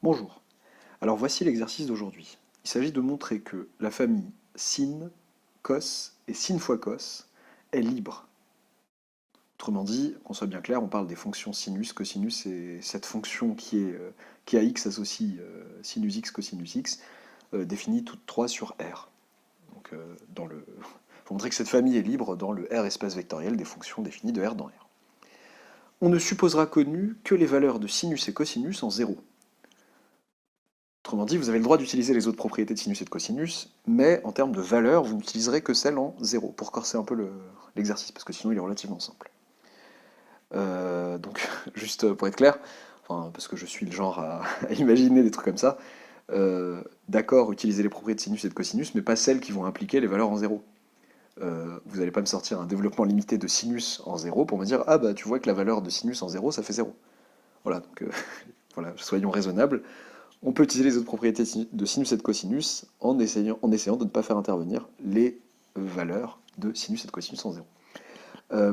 Bonjour. Alors voici l'exercice d'aujourd'hui. Il s'agit de montrer que la famille sin, cos et sin fois cos est libre. Autrement dit, qu'on soit bien clair, on parle des fonctions sinus, cosinus et cette fonction qui à x associe sinus x, cosinus x, définie toutes trois sur R. Donc faut montrer que cette famille est libre dans le R espace vectoriel des fonctions définies de R dans R. On ne supposera connu que les valeurs de sinus et cosinus en 0. Autrement dit, vous avez le droit d'utiliser les autres propriétés de sinus et de cosinus, mais en termes de valeur, vous n'utiliserez que celles en 0, pour corser un peu l'exercice, parce que sinon il est relativement simple. Donc, juste pour être clair, enfin, parce que je suis le genre à imaginer des trucs comme ça, d'accord, utiliser les propriétés de sinus et de cosinus, mais pas celles qui vont impliquer les valeurs en 0. Vous n'allez pas me sortir un développement limité de sinus en 0 pour me dire «Ah bah tu vois que la valeur de sinus en 0, ça fait 0». Voilà, donc voilà, soyons raisonnables. On peut utiliser les autres propriétés de sinus et de cosinus en essayant de ne pas faire intervenir les valeurs de sinus et de cosinus en 0. Euh,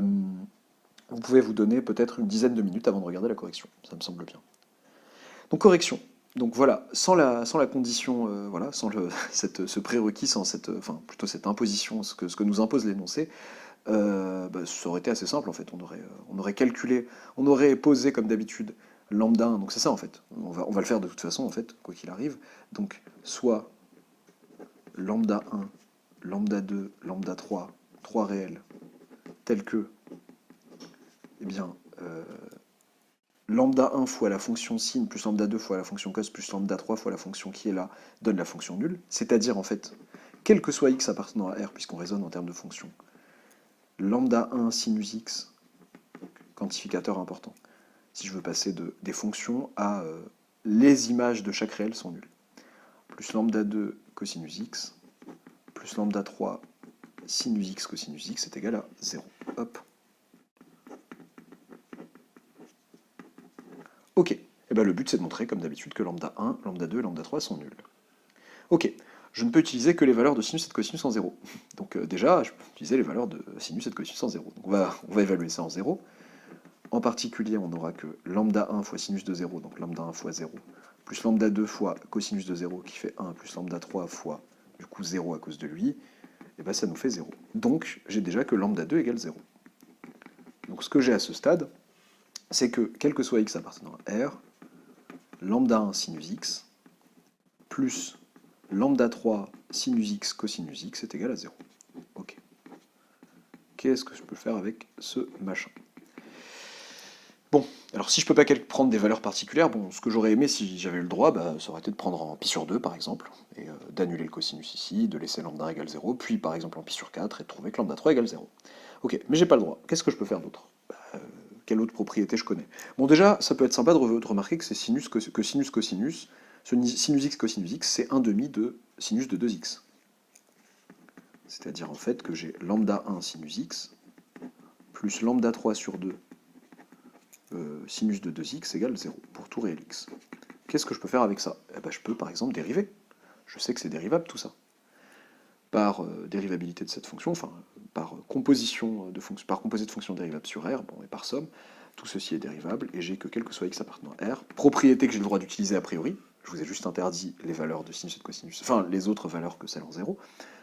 vous pouvez vous donner peut-être une dizaine de minutes avant de regarder la correction, ça me semble bien. Donc correction. Donc voilà, sans la condition, voilà, sans ce prérequis, enfin plutôt cette imposition, ce que nous impose l'énoncé, ça aurait été assez simple en fait. On aurait calculé, on aurait posé comme d'habitude lambda 1, donc c'est ça en fait. On va le faire de toute façon en fait, quoi qu'il arrive. Donc soit lambda 1, lambda 2, lambda 3, 3 réels, tels que, eh bien, lambda 1 fois la fonction sin plus lambda 2 fois la fonction cos plus lambda 3 fois la fonction qui est là donne la fonction nulle, c'est-à-dire en fait, quel que soit x appartenant à R, puisqu'on raisonne en termes de fonction, lambda 1 sinus x, quantificateur important. Si je veux passer des fonctions à les images de chaque réel sont nulles. Plus lambda 2 cosinus x, plus lambda 3 sinus x cosinus x est égal à 0. Hop. Ok. Et bien le but c'est de montrer comme d'habitude que lambda 1, lambda 2 et lambda 3 sont nuls. Ok. Je ne peux utiliser que les valeurs de sinus et de cosinus en 0. Donc déjà, je peux utiliser les valeurs de sinus et de cosinus en 0. Donc on va évaluer ça en 0. En particulier, on n'aura que lambda 1 fois sinus de 0, donc lambda 1 fois 0, plus lambda 2 fois cosinus de 0 qui fait 1, plus lambda 3 fois du coup 0 à cause de lui, et bien ça nous fait 0. Donc j'ai déjà que lambda 2 égale 0. Donc ce que j'ai à ce stade, c'est que quel que soit x appartenant à R, lambda 1 sinus x plus lambda 3 sinus x cosinus x est égal à 0. Ok. Qu'est-ce que je peux faire avec ce machin? Bon, alors si je peux pas prendre des valeurs particulières, bon, ce que j'aurais aimé si j'avais eu le droit, ça aurait été de prendre en pi sur 2 par exemple, et d'annuler le cosinus ici, de laisser lambda égale 0, puis par exemple en pi sur 4 et de trouver que lambda 3 égale 0. Ok, mais j'ai pas le droit. Qu'est-ce que je peux faire d'autre? Quelle autre propriété je connais? Bon déjà, ça peut être sympa de remarquer que c'est sinus, sinus cosinus, sinus x cosinus x, c'est 1 demi de sinus de 2x. C'est-à-dire en fait que j'ai lambda 1 sinus x plus lambda 3 sur 2 sinus de 2x égale 0 pour tout réel x. Qu'est-ce que je peux faire avec ça? Eh ben, je peux par exemple dériver. Je sais que c'est dérivable tout ça. Par dérivabilité de cette fonction, enfin par composition de fonction, par composé de fonctions dérivables sur R, bon, et par somme, tout ceci est dérivable, et j'ai que quel que soit x appartenant à R, propriété que j'ai le droit d'utiliser a priori, je vous ai juste interdit les valeurs de sinus et de cosinus, enfin les autres valeurs que celles en 0,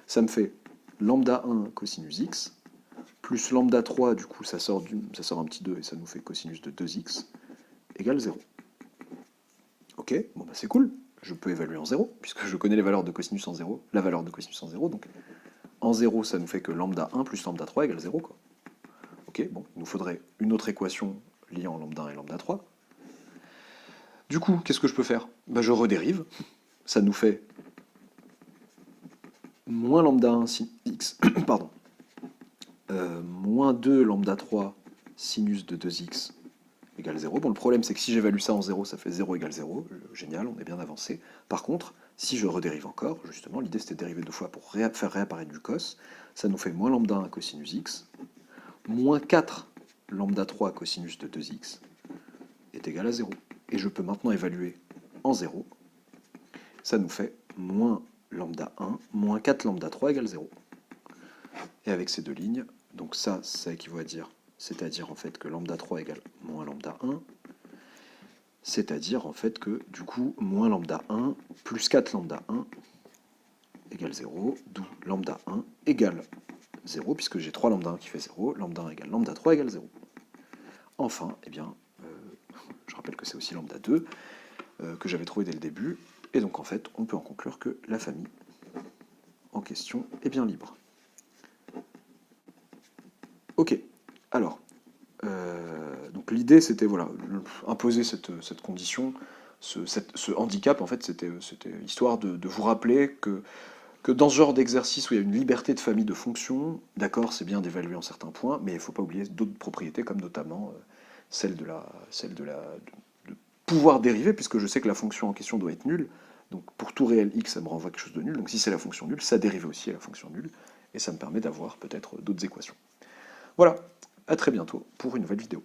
ça me fait lambda 1 cosinus x, plus lambda 3, du coup ça sort un petit 2 et ça nous fait cosinus de 2x, égale 0. Ok, bon bah c'est cool, je peux évaluer en 0, puisque je connais les valeurs de cosinus en 0, la valeur de cosinus en 0, donc en 0 ça nous fait que lambda 1 plus lambda 3 égale 0, quoi. Ok, bon, il nous faudrait une autre équation liant lambda 1 et lambda 3. Du coup, qu'est-ce que je peux faire? Bah je redérive, ça nous fait moins lambda 1 sin x, pardon, moins 2 lambda 3 sinus de 2x égale 0. Bon, le problème, c'est que si j'évalue ça en 0, ça fait 0 égale 0. Génial, on est bien avancé. Par contre, si je redérive encore, justement, l'idée c'était de dériver 2 fois pour faire réapparaître du cos, ça nous fait moins lambda 1 cosinus x, moins 4 lambda 3 cosinus de 2x est égal à 0. Et je peux maintenant évaluer en 0, ça nous fait moins lambda 1, moins 4 lambda 3 égale 0. Et avec ces deux lignes, donc ça, équivaut à dire, c'est-à-dire en fait que lambda 3 égale moins lambda 1, C'est-à-dire en fait que du coup, moins lambda 1 plus 4 lambda 1 égale 0, d'où lambda 1 égale 0, puisque j'ai 3 lambda 1 qui fait 0, lambda 1 égale lambda 3 égale 0. Enfin, eh bien, je rappelle que c'est aussi lambda 2 que j'avais trouvé dès le début, et donc en fait, on peut en conclure que la famille en question est bien libre. Ok, alors, donc l'idée c'était voilà, imposer cette condition, ce handicap, en fait, c'était histoire de vous rappeler que dans ce genre d'exercice où il y a une liberté de famille de fonctions, d'accord, c'est bien d'évaluer en certains points, mais il ne faut pas oublier d'autres propriétés, comme notamment de pouvoir dériver, puisque je sais que la fonction en question doit être nulle, donc pour tout réel x, ça me renvoie quelque chose de nul, donc si c'est la fonction nulle, ça dérive aussi à la fonction nulle, et ça me permet d'avoir peut-être d'autres équations. Voilà, à très bientôt pour une nouvelle vidéo.